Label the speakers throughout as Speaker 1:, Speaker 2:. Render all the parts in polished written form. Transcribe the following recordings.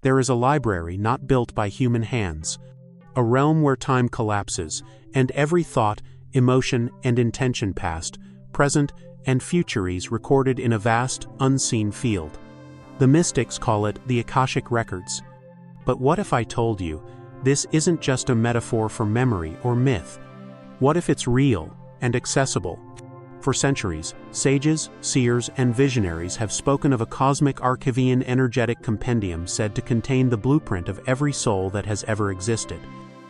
Speaker 1: There is a library not built by human hands, a realm where time collapses, and every thought, emotion, and intention past, present, and future is recorded in a vast, unseen field. The mystics call it the Akashic Records. But what if I told you, this isn't just a metaphor for memory or myth? What if it's real and accessible? For centuries, sages, seers, and visionaries have spoken of a cosmic Archivean energetic compendium said to contain the blueprint of every soul that has ever existed.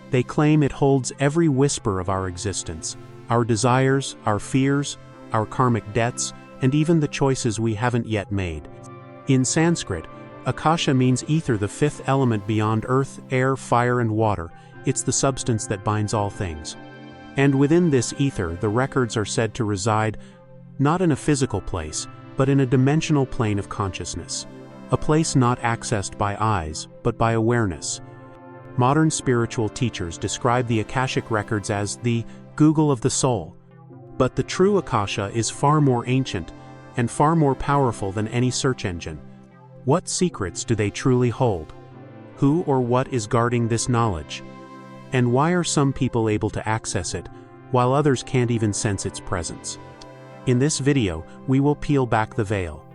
Speaker 1: They claim it holds every whisper of our existence, our desires, our fears, our karmic debts, and even the choices we haven't yet made. In Sanskrit, Akasha means ether, the fifth element beyond earth, air, fire, and water. It's the substance that binds all things. And within this ether, the records are said to reside, not in a physical place, but in a dimensional plane of consciousness, a place not accessed by eyes, but by awareness. Modern spiritual teachers describe the Akashic Records as the Google of the soul. But the true Akasha is far more ancient and far more powerful than any search engine. What secrets do they truly hold? Who or what is guarding this knowledge? And why are some people able to access it, while others can't even sense its presence? In this video, we will peel back the veil.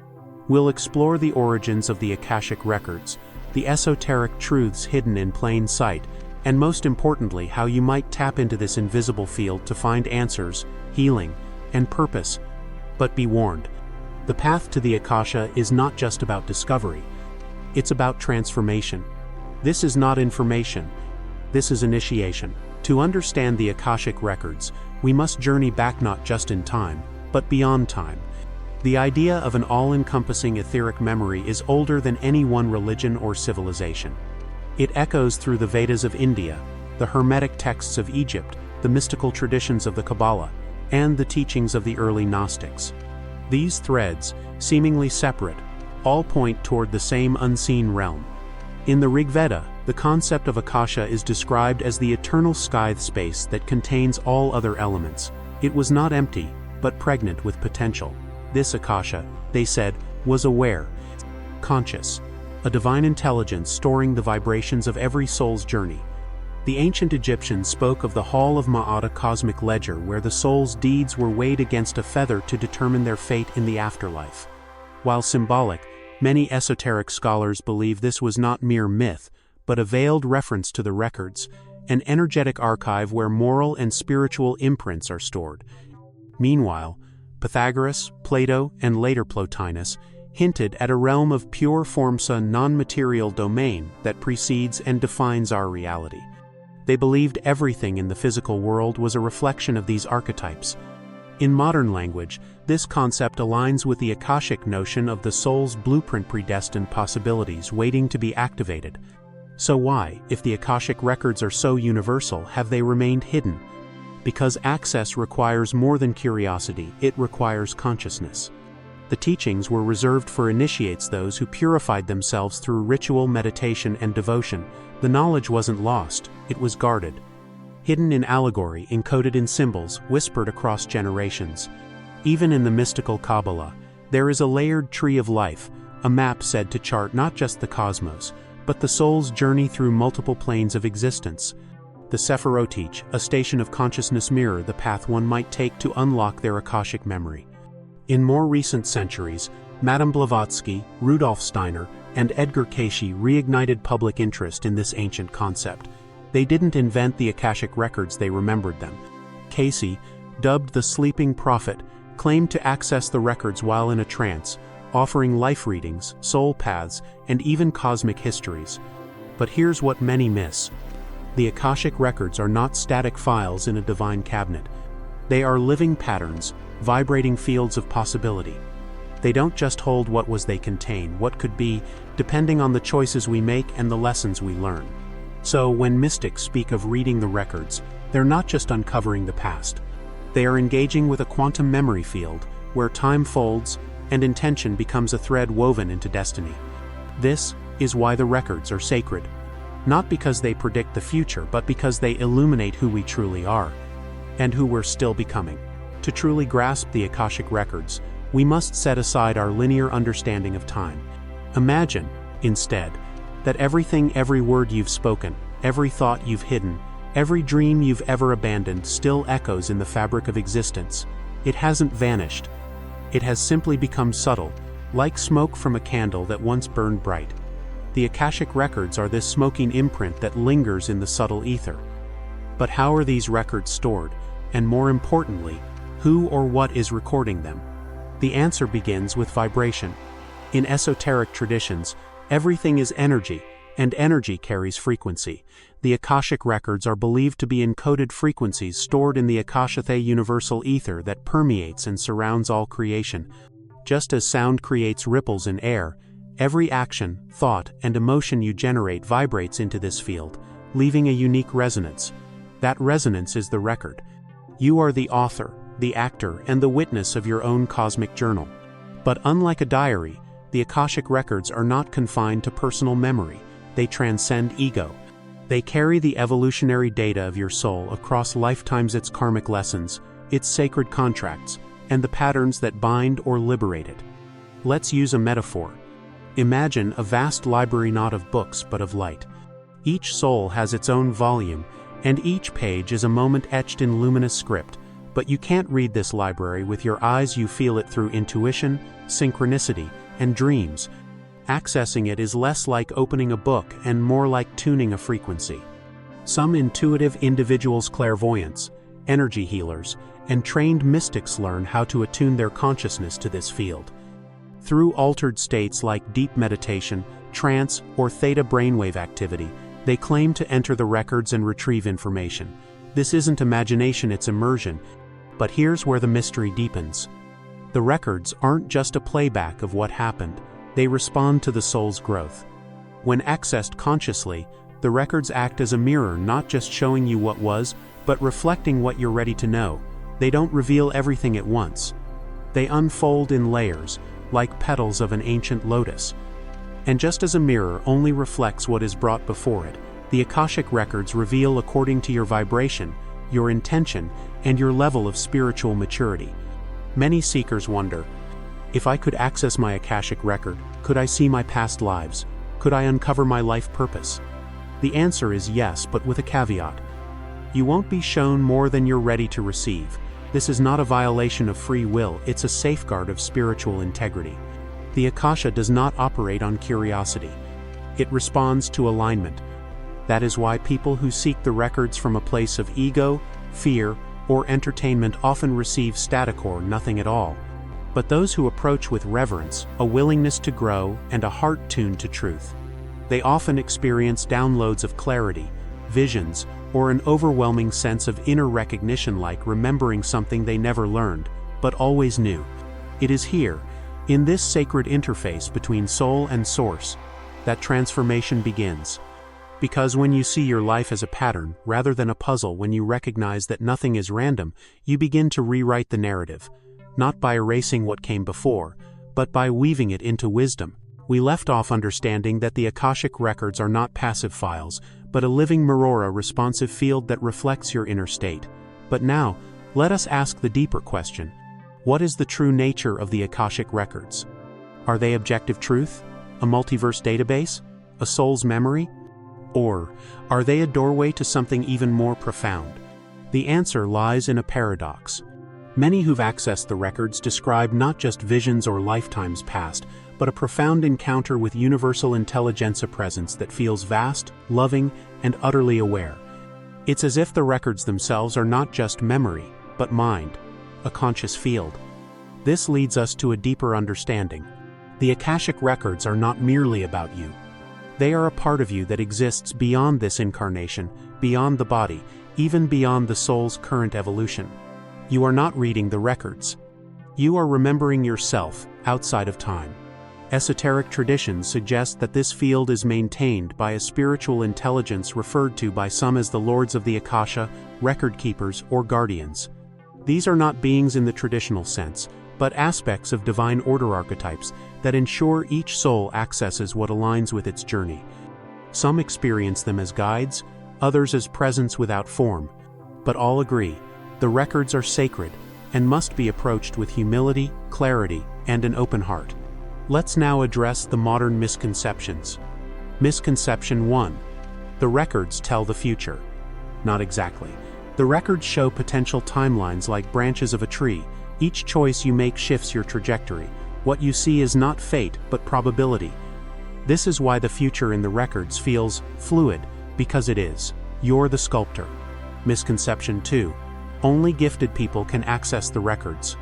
Speaker 1: We'll explore the origins of the Akashic Records, the esoteric truths hidden in plain sight, and most importantly, how you might tap into this invisible field to find answers, healing, and purpose. But be warned, the path to the Akasha is not just about discovery. It's about transformation. This is not information. This is initiation. To understand the Akashic Records, we must journey back not just in time, but beyond time. The idea of an all-encompassing etheric memory is older than any one religion or civilization. It echoes through the Vedas of India, the Hermetic texts of Egypt, the mystical traditions of the Kabbalah, and the teachings of the early Gnostics. These threads, seemingly separate, all point toward the same unseen realm. In the Rig Veda, the concept of Akasha is described as the eternal scythe space that contains all other elements. It was not empty, but pregnant with potential. This Akasha, they said, was aware, conscious, a divine intelligence storing the vibrations of every soul's journey. The ancient Egyptians spoke of the Hall of Ma'at, a cosmic ledger where the soul's deeds were weighed against a feather to determine their fate in the afterlife. While symbolic, many esoteric scholars believe this was not mere myth, but a veiled reference to the records, an energetic archive where moral and spiritual imprints are stored. Meanwhile, Pythagoras, Plato, and later Plotinus hinted at a realm of pure formsa non-material domain that precedes and defines our reality. They believed everything in the physical world was a reflection of these archetypes. In modern language, this concept aligns with the Akashic notion of the soul's blueprint, predestined possibilities waiting to be activated. So why, if the Akashic Records are so universal, have they remained hidden? Because access requires more than curiosity, it requires consciousness. The teachings were reserved for initiates, those who purified themselves through ritual, meditation, and devotion. The knowledge wasn't lost, it was guarded. Hidden in allegory, encoded in symbols, whispered across generations. Even in the mystical Kabbalah, there is a layered tree of life, a map said to chart not just the cosmos, but the soul's journey through multiple planes of existence. The Sephiroth, a station of consciousness, mirror the path one might take to unlock their Akashic memory. In more recent centuries, Madame Blavatsky, Rudolf Steiner, and Edgar Cayce reignited public interest in this ancient concept. They didn't invent the Akashic Records, they remembered them. Cayce, dubbed the Sleeping Prophet, claimed to access the records while in a trance, offering life readings, soul paths, and even cosmic histories. But here's what many miss. The Akashic Records are not static files in a divine cabinet. They are living patterns, vibrating fields of possibility. They don't just hold what was, they contain what could be, depending on the choices we make and the lessons we learn. So when mystics speak of reading the records, they're not just uncovering the past. They are engaging with a quantum memory field, where time folds and intention becomes a thread woven into destiny. This is why the records are sacred. Not because they predict the future, but because they illuminate who we truly are, and who we're still becoming. To truly grasp the Akashic Records, we must set aside our linear understanding of time. Imagine, instead, that every word you've spoken, every thought you've hidden, every dream you've ever abandoned still echoes in the fabric of existence. It hasn't vanished. It has simply become subtle, like smoke from a candle that once burned bright. The Akashic Records are this smoking imprint that lingers in the subtle ether. But how are these records stored? And more importantly, who or what is recording them? The answer begins with vibration. In esoteric traditions, everything is energy, and energy carries frequency. The Akashic Records are believed to be encoded frequencies stored in the Akasha universal ether that permeates and surrounds all creation. Just as sound creates ripples in air, every action, thought, and emotion you generate vibrates into this field, leaving a unique resonance. That resonance is the record. You are the author, the actor, and the witness of your own cosmic journal. But unlike a diary, the Akashic Records are not confined to personal memory. They transcend ego. They carry the evolutionary data of your soul across lifetimes, its karmic lessons, its sacred contracts, and the patterns that bind or liberate it. Let's use a metaphor. Imagine a vast library, not of books but of light. Each soul has its own volume, and each page is a moment etched in luminous script. But you can't read this library with your eyes, you feel it through intuition, synchronicity, and dreams. Accessing it is less like opening a book and more like tuning a frequency. Some intuitive individuals, clairvoyants, energy healers, and trained mystics learn how to attune their consciousness to this field. Through altered states like deep meditation, trance, or theta brainwave activity, they claim to enter the records and retrieve information. This isn't imagination, it's immersion. But here's where the mystery deepens. The records aren't just a playback of what happened. They respond to the soul's growth. When accessed consciously, the records act as a mirror, not just showing you what was, but reflecting what you're ready to know. They don't reveal everything at once. They unfold in layers, like petals of an ancient lotus. And just as a mirror only reflects what is brought before it, the Akashic Records reveal according to your vibration, your intention, and your level of spiritual maturity. Many seekers wonder, if I could access my Akashic Record, could I see my past lives? Could I uncover my life purpose? The answer is yes, but with a caveat. You won't be shown more than you're ready to receive. This is not a violation of free will, it's a safeguard of spiritual integrity. The Akasha does not operate on curiosity. It responds to alignment. That is why people who seek the records from a place of ego, fear, or entertainment often receive static or nothing at all. But those who approach with reverence, a willingness to grow, and a heart tuned to truth, they often experience downloads of clarity, visions, or an overwhelming sense of inner recognition, like remembering something they never learned, but always knew. It is here, in this sacred interface between soul and source, that transformation begins. Because when you see your life as a pattern, rather than a puzzle, when you recognize that nothing is random, you begin to rewrite the narrative. Not by erasing what came before, but by weaving it into wisdom. We left off understanding that the Akashic Records are not passive files, but a living mirror, a responsive field that reflects your inner state. But now, let us ask the deeper question. What is the true nature of the Akashic Records? Are they objective truth? A multiverse database? A soul's memory? Or are they a doorway to something even more profound? The answer lies in a paradox. Many who've accessed the records describe not just visions or lifetimes past, but a profound encounter with universal intelligence, a presence that feels vast, loving, and utterly aware. It's as if the records themselves are not just memory, but mind, a conscious field. This leads us to a deeper understanding. The Akashic Records are not merely about you. They are a part of you that exists beyond this incarnation, beyond the body, even beyond the soul's current evolution. You are not reading the records. You are remembering yourself outside of time. Esoteric traditions suggest that this field is maintained by a spiritual intelligence referred to by some as the Lords of the Akasha, record keepers, or guardians. These are not beings in the traditional sense, but aspects of divine order, archetypes that ensure each soul accesses what aligns with its journey. Some experience them as guides, others as presence without form, but all agree, the records are sacred and must be approached with humility, clarity, and an open heart. Let's now address the modern misconceptions. Misconception 1. The records tell the future. Not exactly. The records show potential timelines like branches of a tree. Each choice you make shifts your trajectory. What you see is not fate, but probability. This is why the future in the records feels fluid, because it is. You're the sculptor. Misconception 2. Only gifted people can access the records.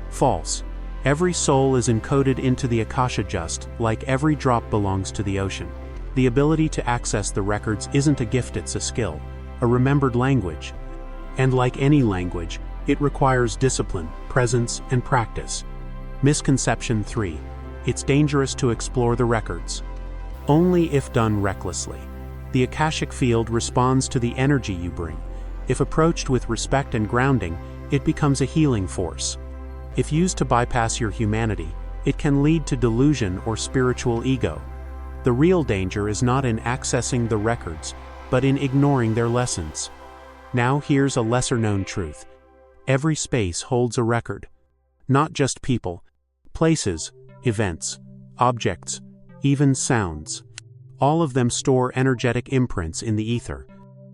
Speaker 1: False. Every soul is encoded into the Akasha, just like every drop belongs to the ocean. The ability to access the records isn't a gift, it's a skill, a remembered language. And like any language, it requires discipline, presence, and practice. Misconception 3. It's dangerous to explore the records. Only if done recklessly. The Akashic field responds to the energy you bring. If approached with respect and grounding, it becomes a healing force. If used to bypass your humanity, it can lead to delusion or spiritual ego. The real danger is not in accessing the records, but in ignoring their lessons. Now here's a lesser-known truth. Every space holds a record. Not just people, places, events, objects, even sounds. All of them store energetic imprints in the ether.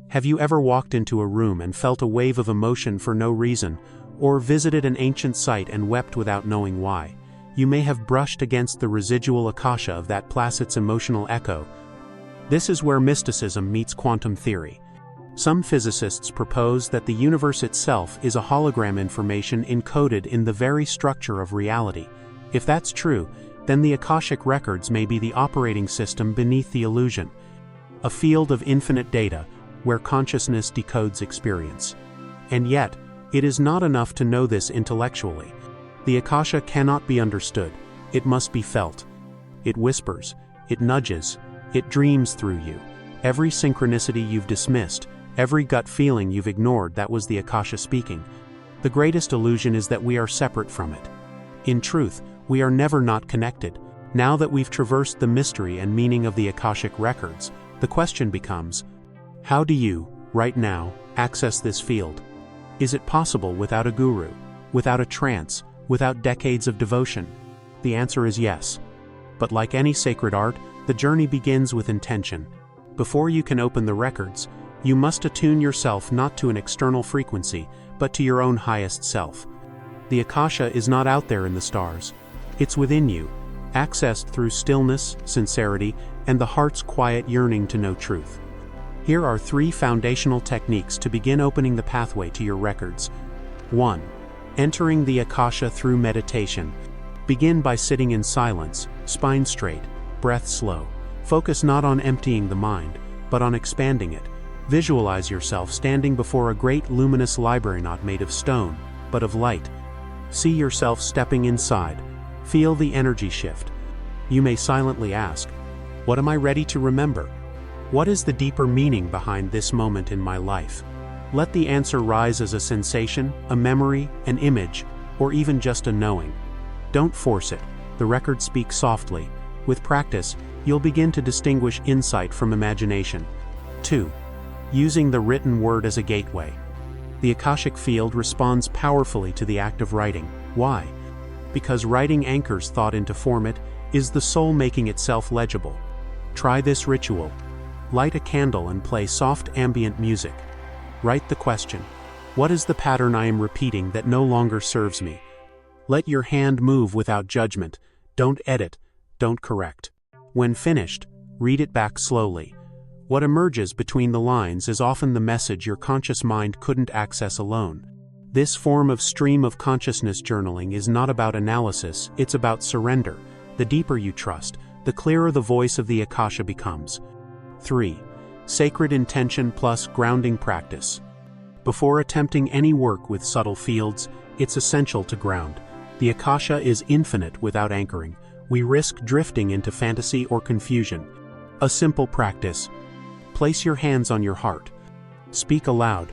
Speaker 1: Have you ever walked into a room and felt a wave of emotion for no reason, or visited an ancient site and wept without knowing why? You may have brushed against the residual Akasha of that place's emotional echo. This is where mysticism meets quantum theory. Some physicists propose that the universe itself is a hologram, information encoded in the very structure of reality. If that's true, then the Akashic Records may be the operating system beneath the illusion. A field of infinite data, where consciousness decodes experience. And yet, it is not enough to know this intellectually. The Akasha cannot be understood, it must be felt. It whispers, it nudges, it dreams through you. Every synchronicity you've dismissed, every gut feeling you've ignored, that was the Akasha speaking. The greatest illusion is that we are separate from it. In truth, we are never not connected. Now that we've traversed the mystery and meaning of the Akashic Records, the question becomes, how do you, right now, access this field? Is it possible without a guru, without a trance, without decades of devotion? The answer is yes. But like any sacred art, the journey begins with intention. Before you can open the records, you must attune yourself not to an external frequency, but to your own highest self. The Akasha is not out there in the stars. It's within you, accessed through stillness, sincerity, and the heart's quiet yearning to know truth. Here are 3 foundational techniques to begin opening the pathway to your records. 1. Entering the Akasha through meditation. Begin by sitting in silence, spine straight, breath slow. Focus not on emptying the mind, but on expanding it. Visualize yourself standing before a great luminous library, not made of stone, but of light. See yourself stepping inside. Feel the energy shift. You may silently ask, what am I ready to remember? What is the deeper meaning behind this moment in my life? Let the answer rise as a sensation, a memory, an image, or even just a knowing. Don't force it. The records speak softly. With practice, you'll begin to distinguish insight from imagination. 2. Using the written word as a gateway. The Akashic field responds powerfully to the act of writing. Why? Because writing anchors thought into form. It is the soul making itself legible. Try this ritual. Light a candle and play soft ambient music. Write the question, what is the pattern I am repeating that no longer serves me? Let your hand move without judgment. Don't edit, don't correct. When finished, read it back slowly. What emerges between the lines is often the message your conscious mind couldn't access alone. This form of stream of consciousness journaling is not about analysis, it's about surrender. The deeper you trust, the clearer the voice of the Akasha becomes. 3. Sacred intention plus grounding practice. Before attempting any work with subtle fields, it's essential to ground. The Akasha is infinite without anchoring. We risk drifting into fantasy or confusion. A simple practice. Place your hands on your heart. Speak aloud.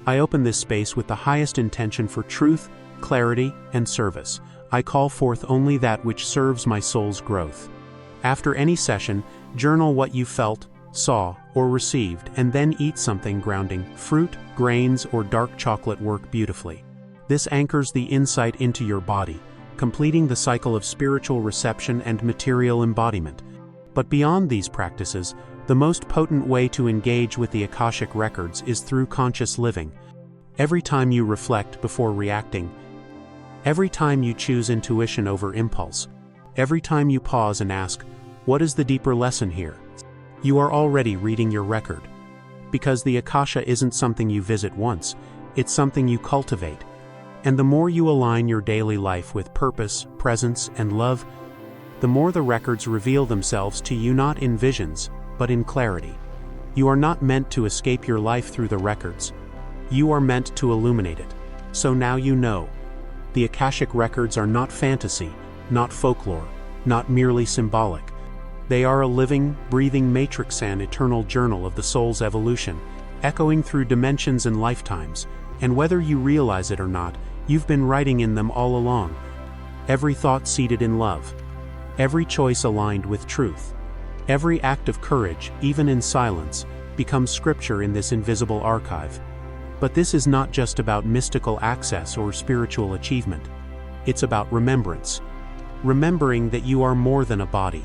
Speaker 1: I open this space with the highest intention for truth, clarity, and service. I call forth only that which serves my soul's growth. After any session, journal what you felt, saw, or received, and then eat something grounding. Fruit, grains, or dark chocolate work beautifully. This anchors the insight into your body, completing the cycle of spiritual reception and material embodiment. But beyond these practices, the most potent way to engage with the Akashic Records is through conscious living. Every time you reflect before reacting, every time you choose intuition over impulse, every time you pause and ask, what is the deeper lesson here? You are already reading your record. Because the Akasha isn't something you visit once, it's something you cultivate. And the more you align your daily life with purpose, presence, and love, the more the records reveal themselves to you not in visions, but in clarity. You are not meant to escape your life through the records. You are meant to illuminate it. So now you know. The Akashic Records are not fantasy, not folklore, not merely symbolic. They are a living, breathing matrix, an eternal journal of the soul's evolution, echoing through dimensions and lifetimes, and whether you realize it or not, you've been writing in them all along. Every thought seated in love. Every choice aligned with truth. Every act of courage, even in silence, becomes scripture in this invisible archive. But this is not just about mystical access or spiritual achievement. It's about remembrance. Remembering that you are more than a body,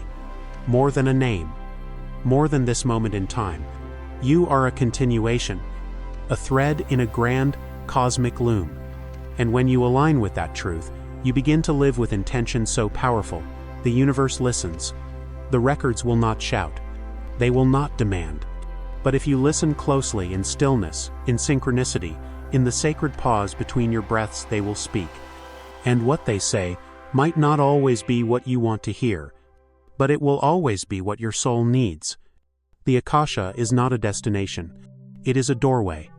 Speaker 1: more than a name, more than this moment in time. You are a continuation, a thread in a grand, cosmic loom. And when you align with that truth, you begin to live with intention so powerful, the universe listens. The records will not shout. They will not demand. But if you listen closely in stillness, in synchronicity, in the sacred pause between your breaths, they will speak. And what they say might not always be what you want to hear, but it will always be what your soul needs. The Akasha is not a destination. It is a doorway.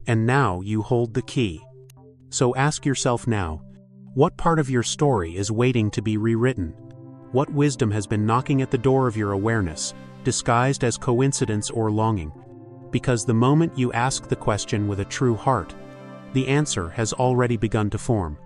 Speaker 1: And now you hold the key. So ask yourself now, what part of your story is waiting to be rewritten? What wisdom has been knocking at the door of your awareness, disguised as coincidence or longing? Because the moment you ask the question with a true heart, the answer has already begun to form.